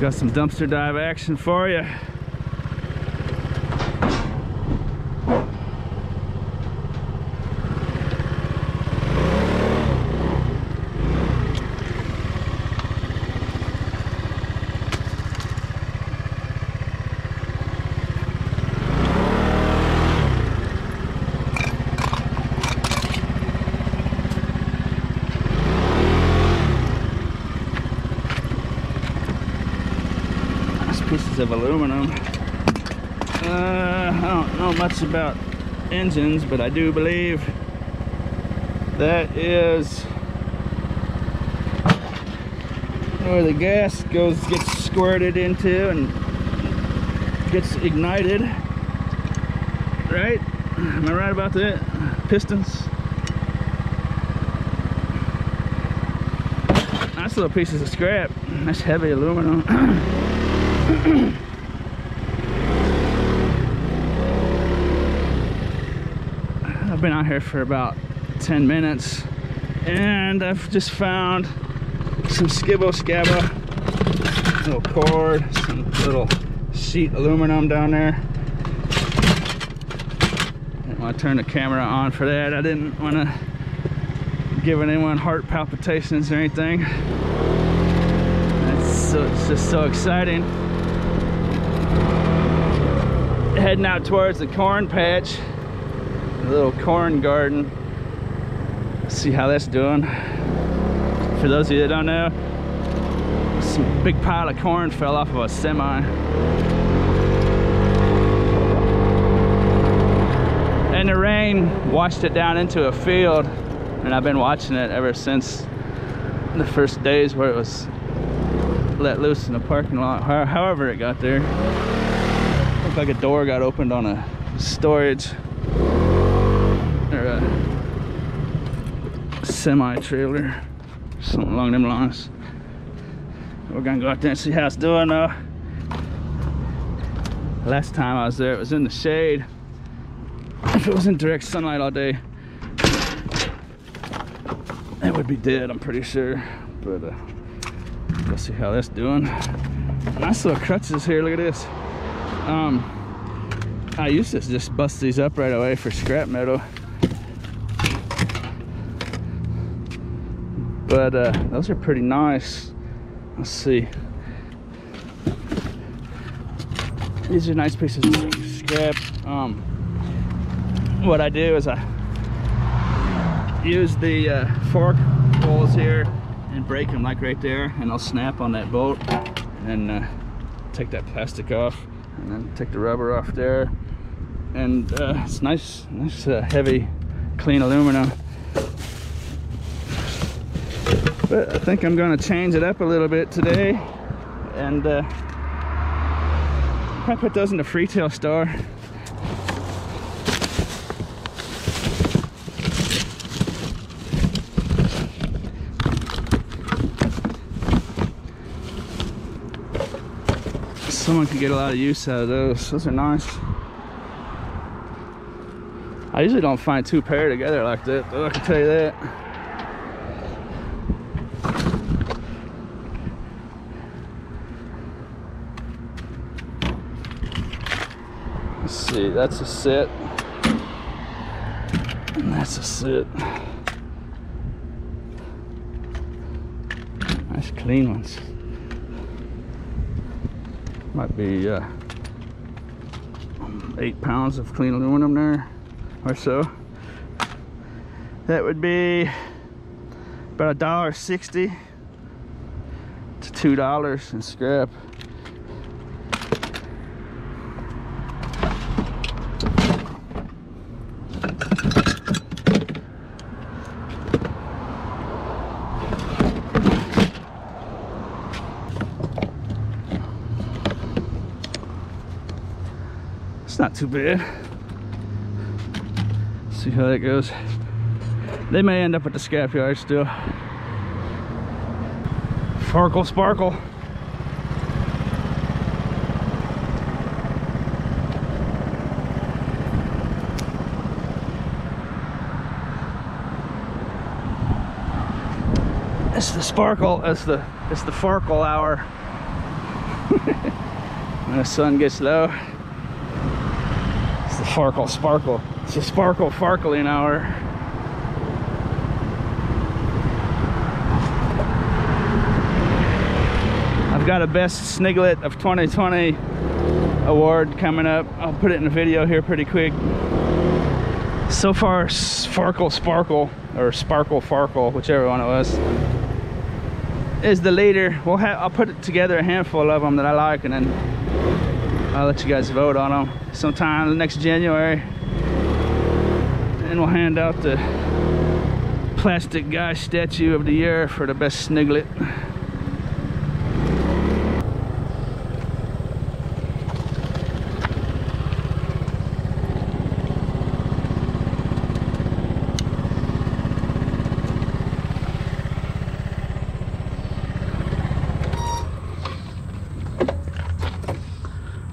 Got some dumpster dive action for you. Pieces of aluminum. I don't know much about engines, but I do believe that is where the gas gets squirted into and gets ignited. Right? Am I right about that? Pistons. Nice little pieces of scrap. Nice heavy aluminum. I've been out here for about 10 minutes and I've just found some skibbo scabba, little cord, some little sheet aluminum down there. Didn't want to turn the camera on for that. I didn't want to give anyone heart palpitations or anything. It's just so exciting. Heading out towards the corn patch, the little corn garden. Let's see how that's doing. For those of you that don't know, some big pile of corn fell off of a semi. And the rain washed it down into a field, and I've been watching it ever since the first days where it was let loose in the parking lot. However it got there. Looked like a door got opened on a storage or a semi-trailer, something along them lines. We're gonna go out there and see how it's doing though. Last time I was there, it was in the shade. If it was in direct sunlight all day, it would be dead, I'm pretty sure. But let's see how that's doing. Nice little crutches here, look at this. I used to just bust these up right away for scrap metal, but those are pretty nice. Let's see, these are nice pieces of scrap. What I do is I use the fork holes here and break them like right there, and I'll snap on that bolt and then take that plastic off and then take the rubber off there, and it's nice heavy clean aluminum. But I think I'm going to change it up a little bit today and probably put those in the Freetail store. Someone could get a lot of use out of those. Those are nice. I usually don't find two paired together like that, though, I can tell you that. Let's see, that's a set. And that's a set. Nice clean ones. Might be 8 pounds of clean aluminum there or so. That would be about $1.60 to $2 in scrap. Not too bad. See how that goes. They may end up at the scrap yard still. Farkle sparkle. It's the sparkle. It's the Farkle hour. when the sun gets low. It's the Farkle Sparkle. It's a Sparkle Farkling hour. I've got a Best Sniglet of 2020 award coming up. I'll put it in a video here pretty quick. So far, Farkle Sparkle, or Sparkle Farkle, whichever one it was, is the leader. I'll put it together a handful of them that I like, and then I'll let you guys vote on them sometime next January. And we'll hand out the Plastic Guy Statue of the Year for the Best Sniglet.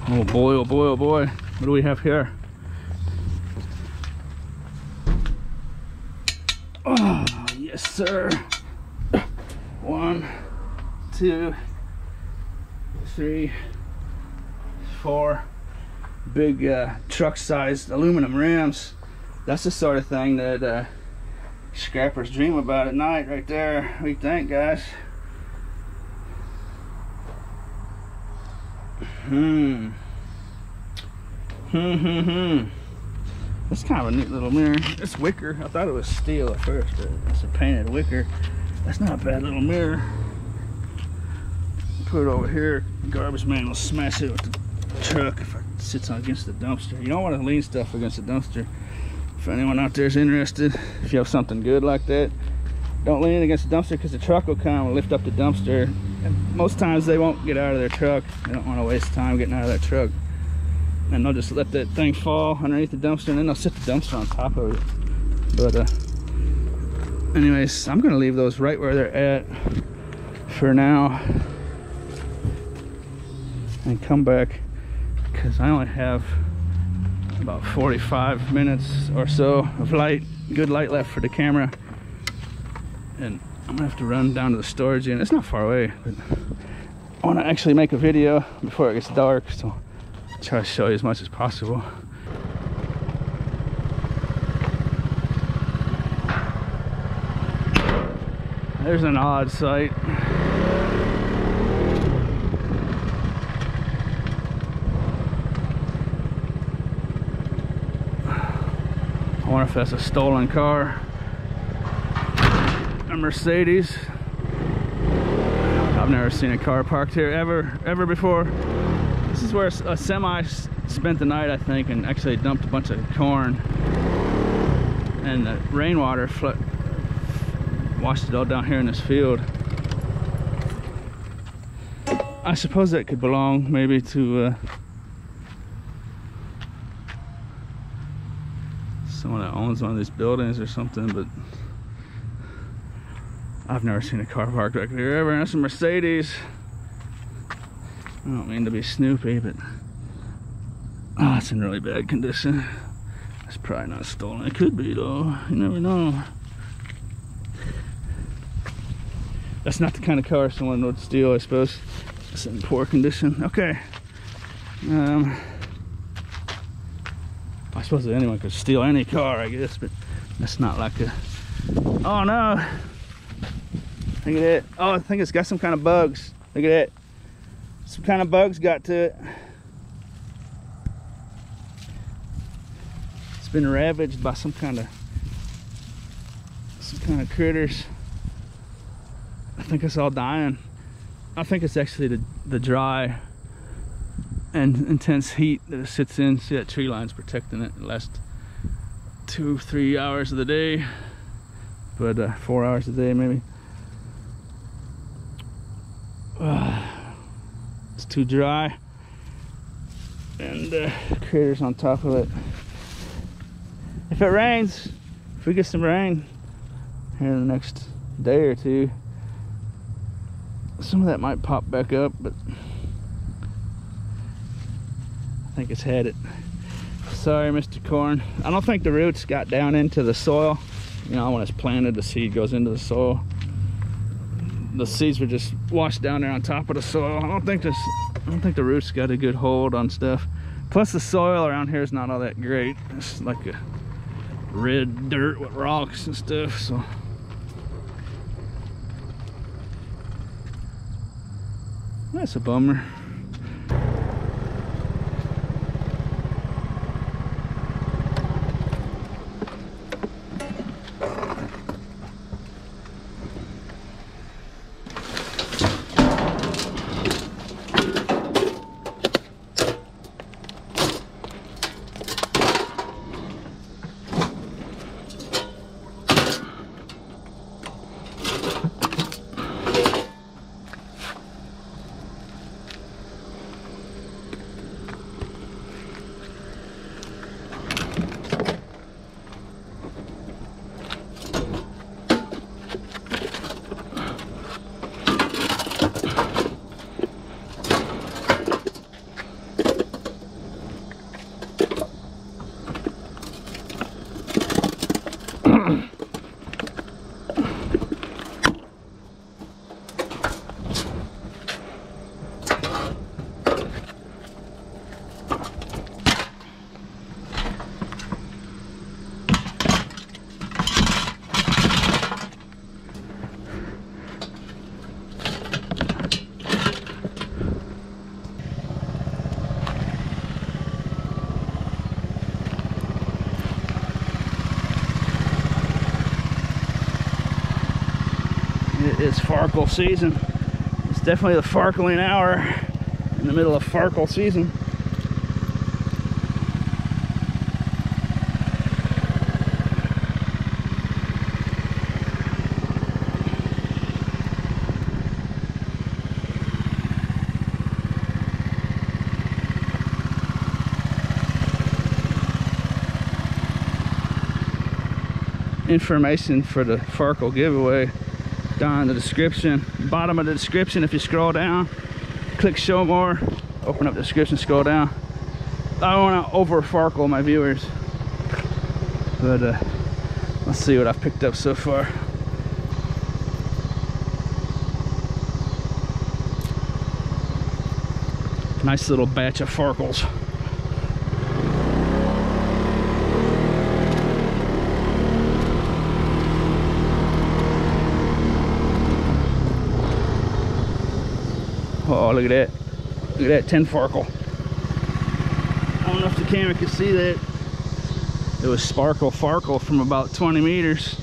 Oh boy, oh boy, oh boy. What do we have here? Oh, yes, sir. 1, 2, 3, 4 big truck-sized aluminum rims. That's the sort of thing that scrappers dream about at night right there. What do you think, guys? That's kind of a neat little mirror. It's wicker. I thought it was steel at first, but it's a painted wicker. That's not a bad little mirror. Put it over here. Garbage man will smash it with the truck if it sits against the dumpster. You don't want to lean stuff against the dumpster. If anyone out there is interested, if you have something good like that, don't lean it against the dumpster, because the truck will come and lift up the dumpster. And most times they won't get out of their truck. They don't want to waste time getting out of that truck. And they'll just let that thing fall underneath the dumpster, and then they'll sit the dumpster on top of it. But anyways, I'm gonna leave those right where they're at for now and come back, because I only have about 45 minutes or so of good light left for the camera, and I'm gonna have to run down to the storage unit. It's not far away, but I want to actually make a video before it gets dark, so I'll try to show you as much as possible. There's an odd sight. I wonder if that's a stolen car. A Mercedes. I've never seen a car parked here ever before. This is where a semi spent the night, I think, and actually dumped a bunch of corn. And the rainwater washed it all down here in this field. I suppose that could belong maybe to someone that owns one of these buildings or something, but I've never seen a car parked right here ever. And that's a Mercedes. I don't mean to be snoopy, but oh, it's in really bad condition. It's probably not stolen. It could be though. You never know. That's not the kind of car someone would steal, I suppose. It's in poor condition. Okay. I suppose that anyone could steal any car, I guess, but that's not like a... Oh no! Look at it. Oh, I think it's got some kind of bugs. Look at it. Some kind of bugs got to it. It's been ravaged by some kind of critters. I think it's all dying. I think it's actually the dry and intense heat that it sits in. See that tree line's protecting it the last 2-3 hours of the day, but 4 hours a day maybe. It's too dry, and critters on top of it. If it rains, if we get some rain here in the next day or two, some of that might pop back up, but I think it's had it. Sorry, Mr. Corn. I don't think the roots got down into the soil. You know, when it's planted, the seed goes into the soil. the seeds were just washed down there on top of the soil. I don't think the roots got a good hold on stuff. Plus the soil around here is not all that great. It's like a red dirt with rocks and stuff, so. That's a bummer. It's farkle season. It's definitely the farkling hour in the middle of farkle season. Information for the farkle giveaway down in the description, bottom of the description. If you scroll down, click show more, open up the description, scroll down. I don't want to over farkle my viewers, but let's see what I've picked up so far. Nice little batch of farkles. Oh, look at that. Look at that 10 farkle. I don't know if the camera can see that. It was sparkle farkle from about 20 meters.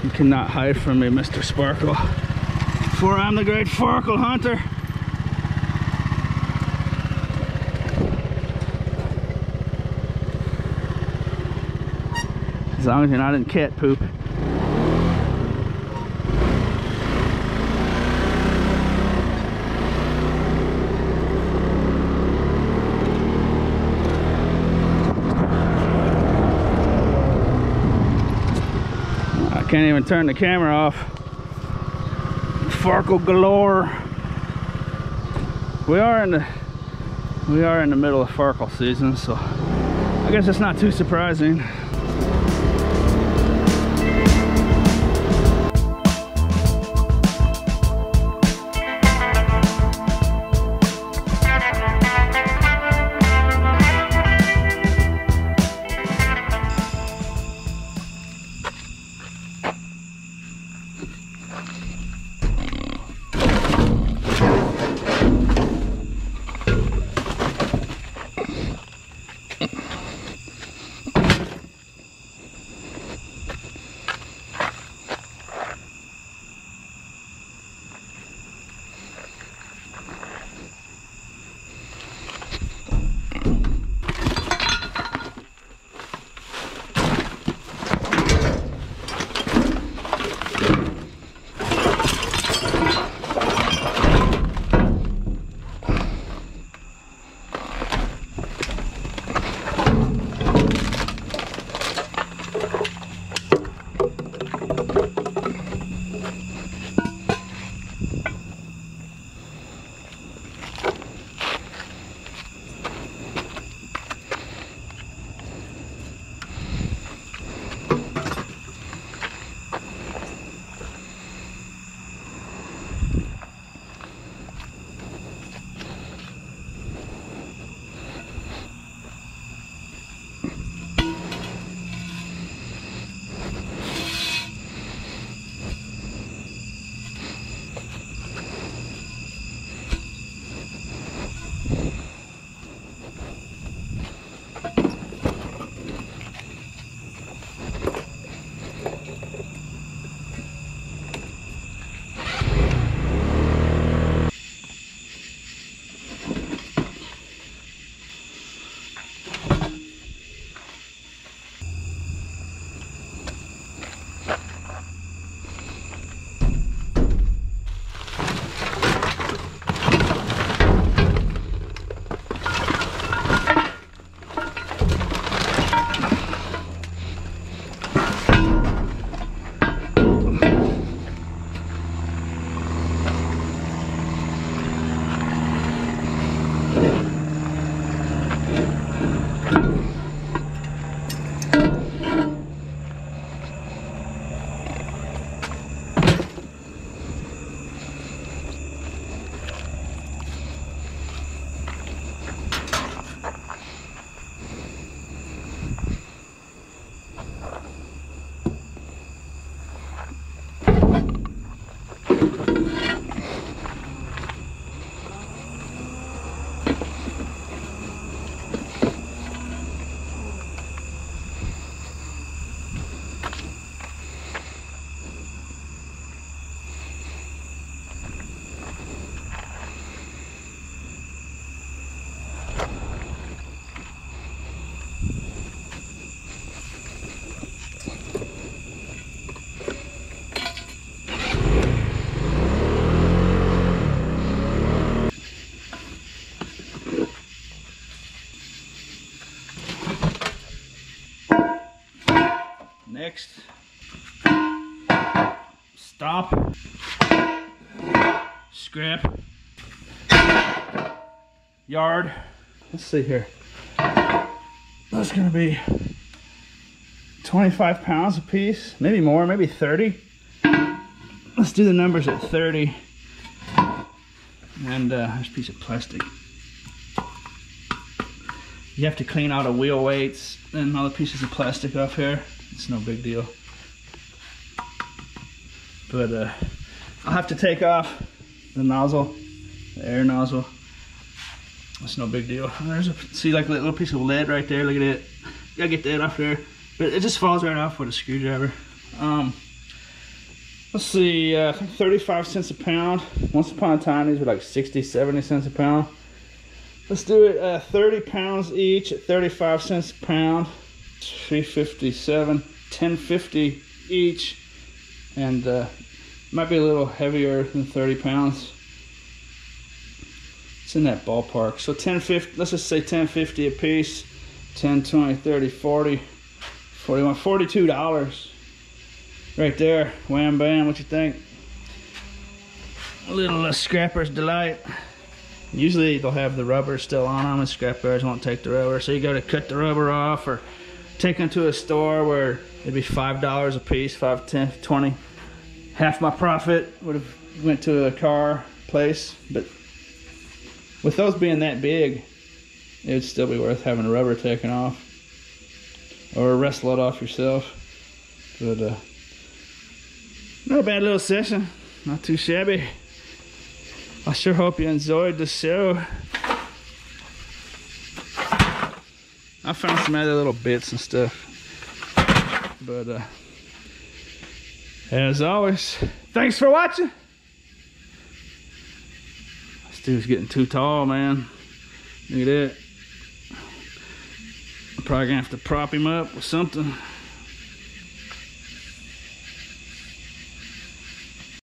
You cannot hide from me, Mr. Sparkle, for I'm the great farkle hunter. As long as you're not in cat poop. Can't even turn the camera off. Farkle galore. We are in the middle of farkle season, so I guess it's not too surprising. Next, stop, scrap, yard. Let's see here. That's gonna be 25 pounds a piece, maybe more, maybe 30. Let's do the numbers at 30. And there's a piece of plastic. You have to clean out the wheel weights and all the pieces of plastic off here. It's no big deal. But I'll have to take off the nozzle, the air nozzle. It's no big deal. There's see like a little piece of lead right there, look at it. Gotta get that off there. But it just falls right off with a screwdriver. Let's see, I think 35 cents a pound. Once upon a time these were like 60, 70 cents a pound. Let's do it 30 pounds each at 35 cents a pound. 357, 1050 each, and might be a little heavier than 30 pounds. It's in that ballpark. So 1050, let's just say 1050 a piece. 10, 20, 30, 40, 41, $42. Right there, wham bam, what you think? A little scrapper's delight. Usually they'll have the rubber still on them, and scrap yards won't take the rubber, so you gotta cut the rubber off or take them to a store where it'd be $5 a piece, 5, 10, 20. Half my profit would have went to a car place, but with those being that big, it would still be worth having the rubber taken off, or wrestle it off yourself. But not a bad little session, not too shabby. I sure hope you enjoyed the show. I found some other little bits and stuff, but as always, thanks for watching. This dude's getting too tall, man. Look at that. I'm probably gonna have to prop him up with something.